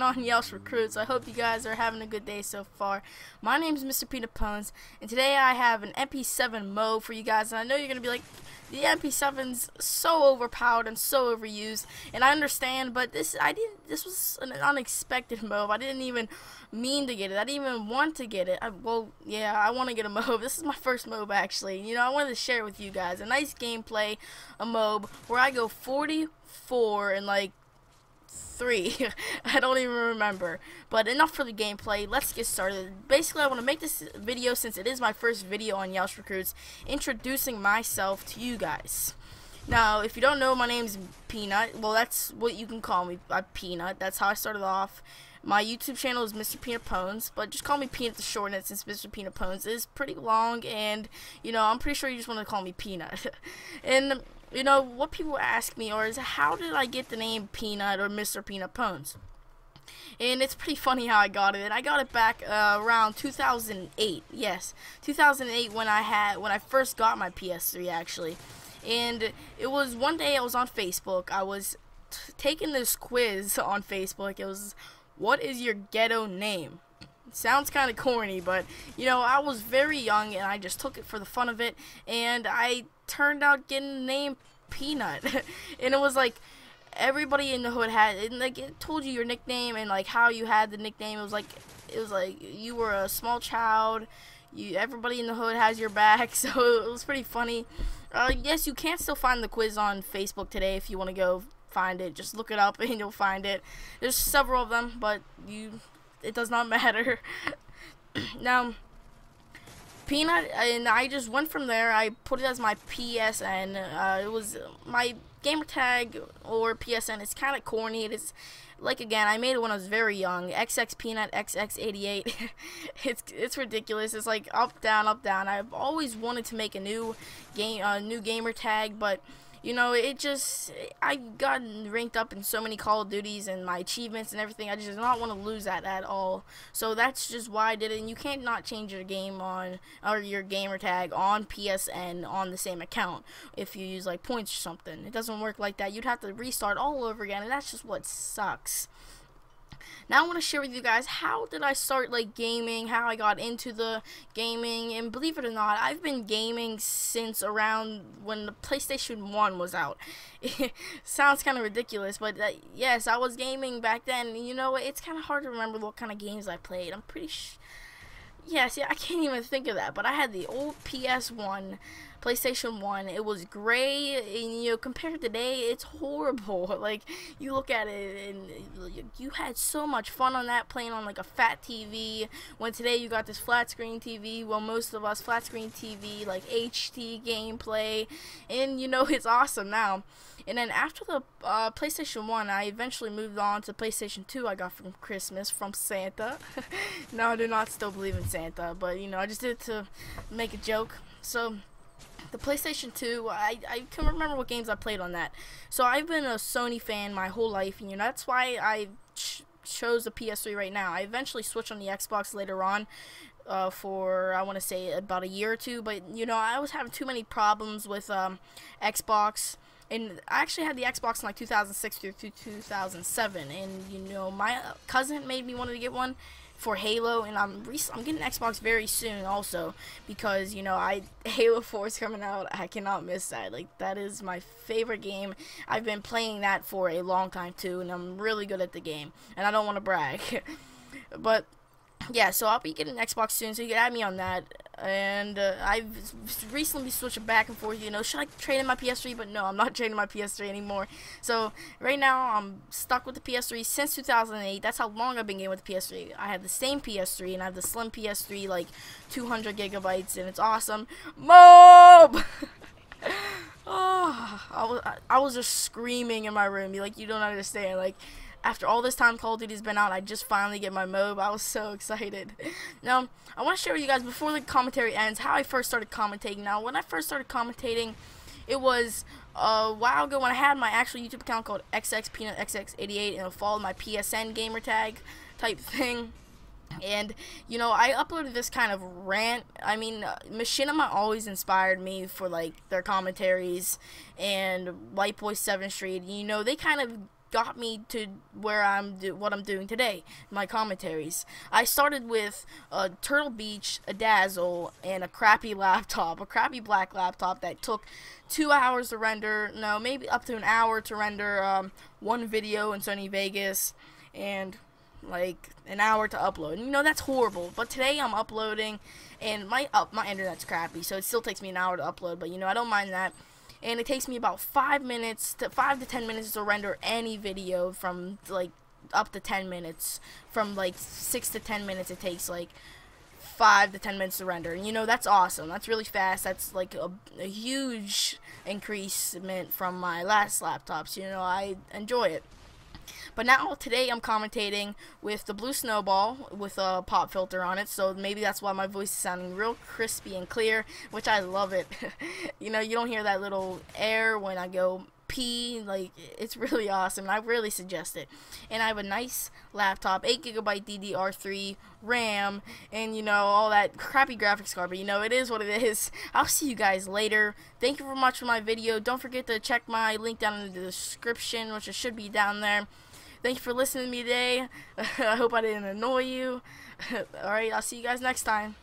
on Yeousch Recruits. I hope you guys are having a good day so far. My name is MrPeanutPWNS, and today I have an MP7 MOAB for you guys. And I know you're going to be like, the MP7's so overpowered and so overused, and I understand, but this was an unexpected MOAB. I didn't even mean to get it. I didn't even want to get it. I want to get a MOAB. This is my first MOAB, actually. You know, I wanted to share it with you guys. A nice gameplay, a MOAB, where I go 44 and like 3. I don't even remember. But enough for the gameplay. Let's get started. Basically, I want to make this video, since it is my first video on Yeousch Recruits, introducing myself to you guys. Now, if you don't know, my name's Peanut. Well, that's what you can call me. I'm Peanut. That's how I started off. My YouTube channel is MrPeanutPWNS, but just call me Peanut to shorten it, since MrPeanutPWNS is pretty long, and, you know, I'm pretty sure you just want to call me Peanut. And you know, what people ask me is, how did I get the name Peanut or MrPeanutPWNS? And it's pretty funny how I got it. I got it back around 2008. Yes, 2008 when I first got my PS3, actually. And it was one day I was on Facebook. I was taking this quiz on Facebook. It was, what is your ghetto name? Sounds kind of corny, but you know, I was very young and I just took it for the fun of it, and I turned out getting the name Peanut. And it was like everybody in the hood had it, like it told you your nickname and like how you had the nickname. It was like you were a small child. Everybody in the hood has your back, so it was pretty funny. Yes, you can still find the quiz on Facebook today if you want to go find it. Just look it up and you'll find it. There's several of them, but it does not matter. Now, Peanut, and I just went from there. I put it as my PSN. It was my gamertag, or PSN. It's kind of corny. It is, like, again, I made it when I was very young. XXPeanut, XX88. It's ridiculous. It's like up, down, up, down. I've always wanted to make a new gamer tag, but you know, I've gotten ranked up in so many Call of Duties and my achievements and everything. I just do not want to lose that at all. So that's just why I did it. And you can't not change your game on, or your gamer tag on PSN on the same account if you use like points or something. It doesn't work like that. You'd have to restart all over again, and that's just what sucks. Now I want to share with you guys, how did I start like gaming, how I got into the gaming, and believe it or not, I've been gaming since around when the PlayStation 1 was out. Sounds kind of ridiculous, but yes, I was gaming back then. You know, it's kind of hard to remember what kind of games I played. I'm pretty yes, yeah, I can't even think of that, but I had the old PS1, PlayStation 1. It was gray, and you know, compared to today, it's horrible. Like, you look at it, and you had so much fun on that, playing on like a fat TV, when today you got this flat screen TV. Well, most of us, flat screen TV, like HD gameplay, and you know, it's awesome now. And then after the PlayStation 1, I eventually moved on to PlayStation 2 I got from Christmas from Santa. No, I do not still believe in Santa, but you know, I just did it to make a joke. So the PlayStation 2, I can remember what games I played on that. So I've been a Sony fan my whole life, and you know, that's why I chose the PS3 right now. I eventually switched on the Xbox later on for, I want to say, about a year or two, but you know, I was having too many problems with Xbox. And I actually had the Xbox in like 2006 through 2007, and you know, my cousin made me want to get one for Halo, and I'm getting an Xbox very soon also, because you know, Halo 4 is coming out. I cannot miss that. Like, that is my favorite game. I've been playing that for a long time too, and I'm really good at the game, and I don't want to brag. But yeah, so I'll be getting an Xbox soon, so you can add me on that. And I've recently switched back and forth, you know, should I trade in my PS3? But no, I'm not trading my PS3 anymore. So right now I'm stuck with the PS3 since 2008. That's how long I've been gaming with the PS3. I have the same PS3, and I have the slim PS3, like 200 gigabytes, and it's awesome. MOAB! Oh, I was just screaming in my room. Like, you don't understand. Like, after all this time Call of Duty's been out, I just finally get my MOAB. I was so excited. Now, I want to share with you guys, before the commentary ends, how I first started commentating. Now, when I first started commentating, it was a while ago when I had my actual YouTube account called XXPeanutXX88, and it followed my PSN gamer tag type thing. And, you know, I uploaded this kind of rant. I mean, Machinima always inspired me for, like, their commentaries, and White Boy 7th Street. You know, they kind of got me to where what I'm doing today, my commentaries. I started with a Turtle Beach, a Dazzle, and a crappy laptop, a crappy black laptop that took 2 hours to render, no, maybe up to an hour to render one video in Sony Vegas, and like an hour to upload. You know, that's horrible. But today I'm uploading, and my internet's crappy, so it still takes me an hour to upload, but you know, I don't mind that. And it takes me about 5 to 10 minutes to render any video, from like up to 10 minutes. From like 6 to 10 minutes, it takes like 5 to 10 minutes to render. And you know, that's awesome. That's really fast. That's like a huge increasement from my last laptops. You know, I enjoy it. But now, today, I'm commentating with the Blue Snowball with a pop filter on it, so maybe that's why my voice is sounding real crispy and clear, which I love it. You know, you don't hear that little air when I go pee. Like, it's really awesome, and I really suggest it. And I have a nice laptop, 8GB DDR3 RAM, and, you know, all that crappy graphics card, but, you know, it is what it is. I'll see you guys later. Thank you very much for my video. Don't forget to check my link down in the description, which it should be down there. Thank you for listening to me today. I hope I didn't annoy you. Alright, I'll see you guys next time.